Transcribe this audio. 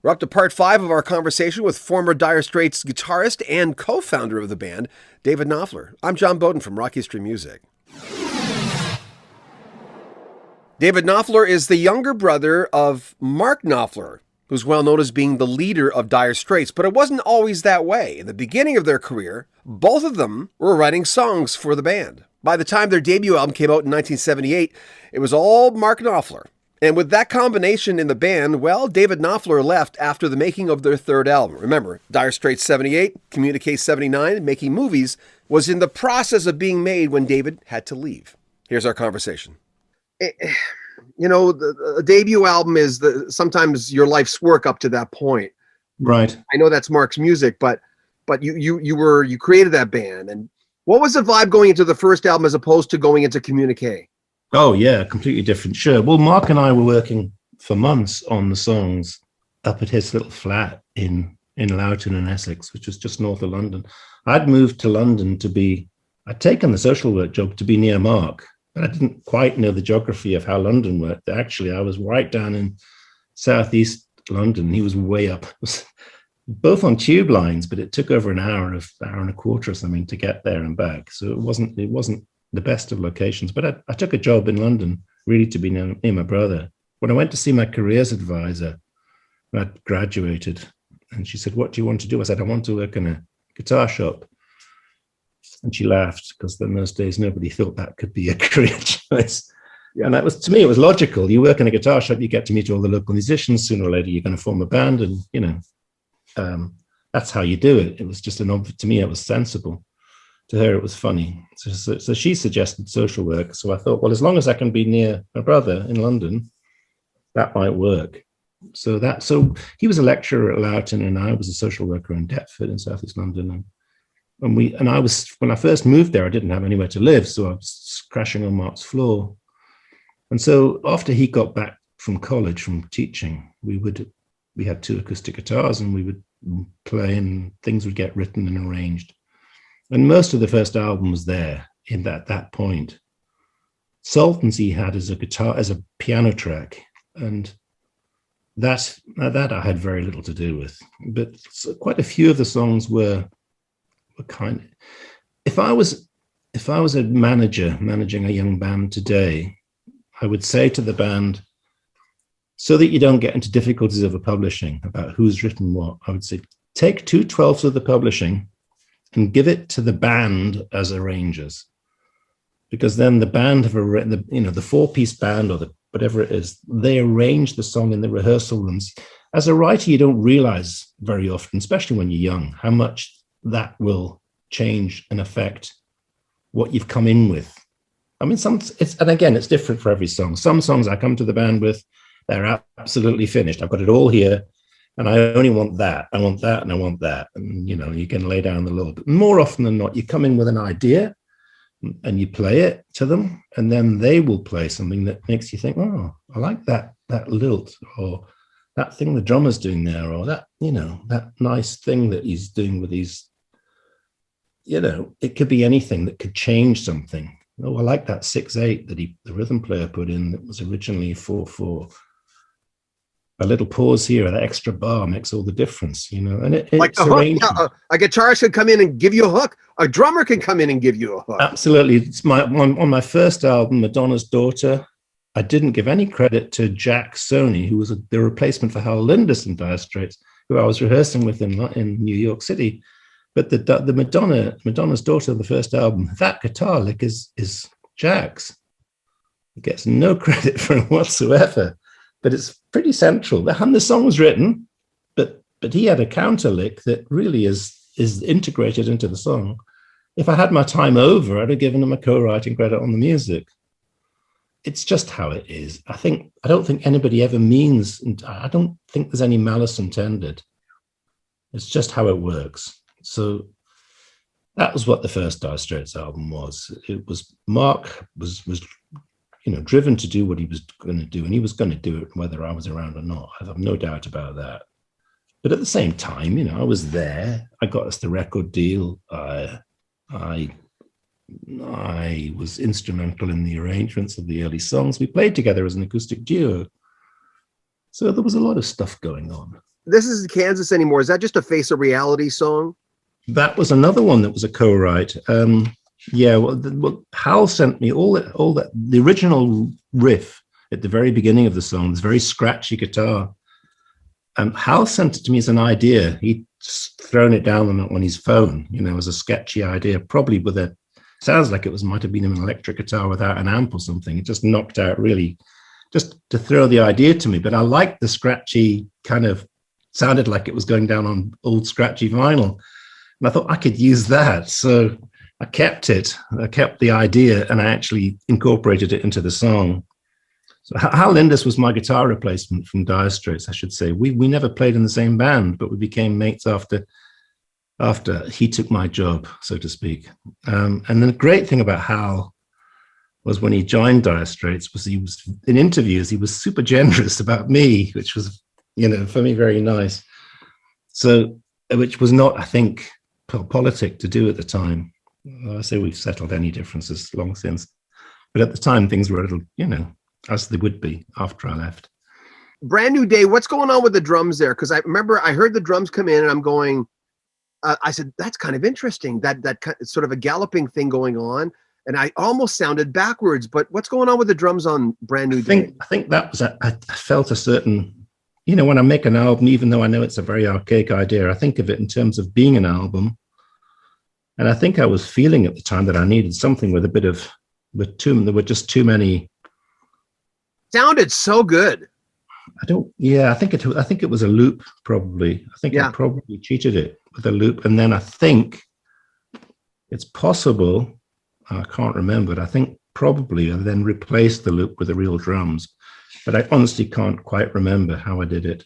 We're up to part 5 of our conversation with former Dire Straits guitarist and co-founder of the band, David Knopfler. I'm John Beaudin from Rock History Music. David Knopfler is the younger brother of Mark Knopfler, who's well known as being the leader of Dire Straits, but it wasn't always that way. In the beginning of their career, both of them were writing songs for the band. By the time their debut album came out in 1978, it was all Mark Knopfler. And with that combination in the band, well, David Knopfler left after the making of their third album. Remember, Dire Straits 78, Communique 79, Making Movies was in the process of being made when David had to leave. Here's our conversation. You know, the debut album is sometimes your life's work up to that point. Right. I know that's Mark's music, but you created that band. And what was the vibe going into the first album as opposed to going into Communique? Oh, yeah, completely different. Sure. Well, Mark and I were working for months on the songs up at his little flat in Loughton in Essex, which was just north of London. I'd moved to London I'd taken the social work job to be near Mark, but I didn't quite know the geography of how London worked. Actually, I was right down in southeast London. He was way up, both on tube lines, but it took over an hour and a quarter or something to get there and back. So it wasn't the best of locations, but I took a job in London really to be near my brother. When I went to see my careers advisor, I'd graduated, and she said, "What do you want to do?" I said, "I want to work in a guitar shop." And she laughed, because in those days nobody thought that could be a career choice. Yeah. And that was, to me, it was logical. You work in a guitar shop, you get to meet all the local musicians. Sooner or later you're going to form a band, and that's how you do it. It was just to me it was sensible. To her, it was funny. So she suggested social work. So I thought, well, as long as I can be near my brother in London, that might work. So he was a lecturer at Loughton, and I was a social worker in Deptford in southeast London. And I was, when I first moved there, I didn't have anywhere to live, so I was crashing on Mark's floor. And so after he got back from college, from teaching, we had 2 acoustic guitars, and we would play, and things would get written and arranged. And most of the first album was there in that point. Sultans he had as a piano track, and that I had very little to do with. But quite a few of the songs were kind of, if I was a manager managing a young band today, I would say to the band, so that you don't get into difficulties over publishing about who's written what, I would say, take 2/12 of the publishing and give it to the band as arrangers, because then the band have the 4-piece band or whatever it is, they arrange the song in the rehearsal rooms. As a writer, you don't realize very often, especially when you're young, how much that will change and affect what you've come in with. I mean, and again, it's different for every song. Some songs I come to the band with, they're absolutely finished. I've got it all here, and I only want that. I want that, and I want that. And, you can lay down the law. But more often than not, you come in with an idea, and you play it to them, and then they will play something that makes you think, oh, I like that lilt, or that thing the drummer's doing there, or that, that nice thing that he's doing with these, it could be anything that could change something. Oh, I like that 6/8 that the rhythm player put in that was originally 4/4. A little pause here, that extra bar makes all the difference, and it's like the hook. A guitarist could come in and give you a hook. A drummer can come in and give you a hook. Absolutely. It's on my first album, Madonna's Daughter. I didn't give any credit to Jack Sony, who was the replacement for Hal Linders in Dire Straits, who I was rehearsing with in New York City. But the Madonna's Daughter, the first album, that guitar lick is Jack's. He gets no credit for it whatsoever. But it's pretty central. And the song was written, but he had a counter lick that really is integrated into the song. If I had my time over, I'd have given him a co-writing credit on the music. It's just how it is. I don't think anybody ever means, and I don't think there's any malice intended. It's just how it works. So that was what the first Dire Straits album was. It was Mark was driven to do what he was going to do, and he was going to do it whether I was around or not. I have no doubt about that. But at the same time, I was there. I got us the record deal. I was instrumental in the arrangements of the early songs. We played together as an acoustic duo. So there was a lot of stuff going on. This Is Kansas Anymore, is that just a Face of Reality song? That was another one that was a co-write. Hal sent me all that the original riff at the very beginning of the song, this very scratchy guitar. Hal sent it to me as an idea. He'd thrown it down on his phone, as a sketchy idea, probably sounds like might have been an electric guitar without an amp or something. It just knocked out really, just to throw the idea to me. But I liked the scratchy kind of, sounded like it was going down on old scratchy vinyl. And I thought I could use that. So I kept it. I kept the idea and I actually incorporated it into the song. So Hal Lindis was my guitar replacement from Dire Straits, I should say. We never played in the same band, but we became mates after he took my job, so to speak. And then the great thing about Hal was when he joined Dire Straits was he was, in interviews, he was super generous about me, which was, for me, very nice. So, which was not, I think, politic to do at the time. I say we've settled any differences long since. But at the time, things were a little, as they would be after I left. Brand New Day, what's going on with the drums there? Because I remember I heard the drums come in and I'm going, I said, that's kind of interesting, that sort of a galloping thing going on. And I almost sounded backwards, but what's going on with the drums on Brand New Day? I think that was, I felt a certain, when I make an album, even though I know it's a very archaic idea, I think of it in terms of being an album. And I think I was feeling at the time that I needed something with a bit of, there were just too many. Sounded so good. I think it was a loop, probably. I think I probably cheated it with a loop. And then I think it's possible, I can't remember, but I think probably I then replaced the loop with the real drums. But I honestly can't quite remember how I did it.